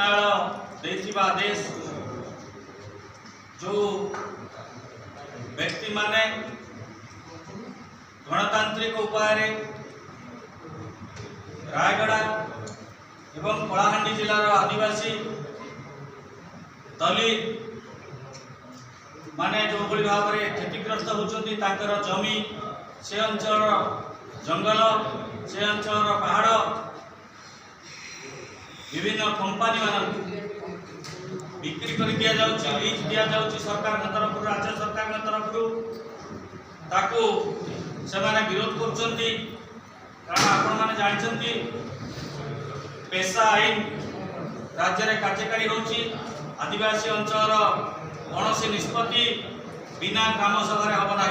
न्यायालय आदेश जो व्यक्ति माने गणतांत्रिक उपाय रायगड़ा एवं कलाहांडी जिलार आदिवासी दलित माने जो भली भाव में क्षतिग्रस्त होती जमी से अंचल जंगल से अंचल पहाड़ विभिन्न कंपानी मान बिक्री कर दिया जाउछि लीज दिया जाउछि सरकार तरफ राज्य सरकार तरफ ताकू से माने विरोध करछन्ती कारण आपण माने जानछन्ती पेशा आईन राज्य रे कार्यकारी होछि आदिवासी अंचल कौन निष्पत्ति बिना ग्राम सभा हम ना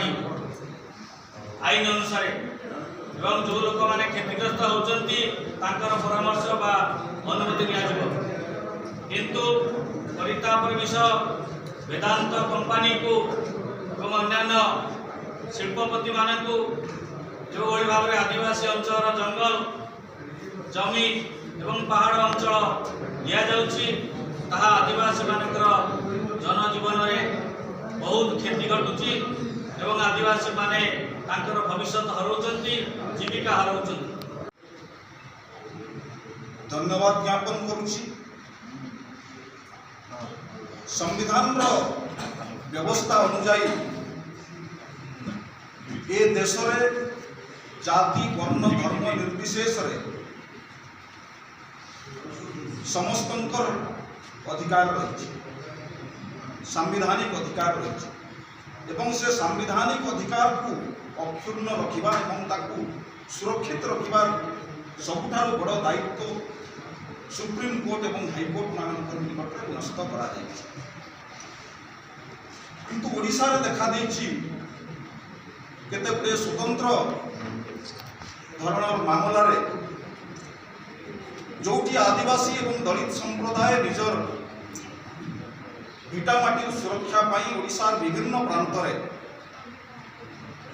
आईन अनुसार एवं जो लोक मैंने क्षतिग्रस्त होती परामर्श बा अनुमति किंतु परितापर विषय वेदांत कंपानी को एवं अन्य शिल्पपति मान को जो भाव में आदिवासी अंचल जंगल जमी एवं पहाड़ अंचल दि आदिवासी मानकर जनजीवन में बहुत क्षति घटुची एवं आदिवासी माने तांकर भविष्य हरौचंती जीविका हरौचंती। धन्यवाद ज्ञापन करुछि। संविधान व्यवस्था अनुजाई ए देश रे जाति वर्ण धर्म निर्विशेष रे समस्तंकर अधिकार रही सांविधानिक अधिकार रही एवं से सांविधानिक अधिकार को अक्षुण्ण रखा और सुरक्षित रखा सबुठार बड़ दायित्व सुप्रीम कोर्ट एवं हाईकोर्ट मान निकट में न्यस्त किंतु ओडिशा रे देखा देछि केते गुडे स्वतंत्र धरण मामला रे जोटी आदिवासी एवं दलित संप्रदाय निजर भिटामाटी सुरक्षा पाई ओडिशा विभिन्न प्रांत रे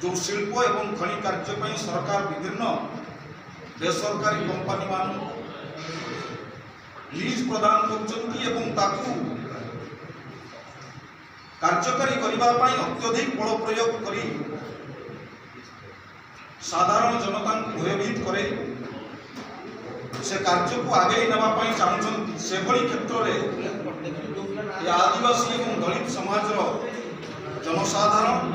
जो शिल्प एवं खनि कार्य पाई सरकार विभिन्न बेसरकारी कंपानी मान लीज प्रदान करचंती एवं ताकू कार्यकारी करिबा पाई अत्यधिक बल प्रयोग करी साधारण जनता को भयभीत करे से कार्य को आगे नवा पाई चाहूछंती से भली क्षेत्र रे आदिवासी एवं दलित समाज जनसाधारण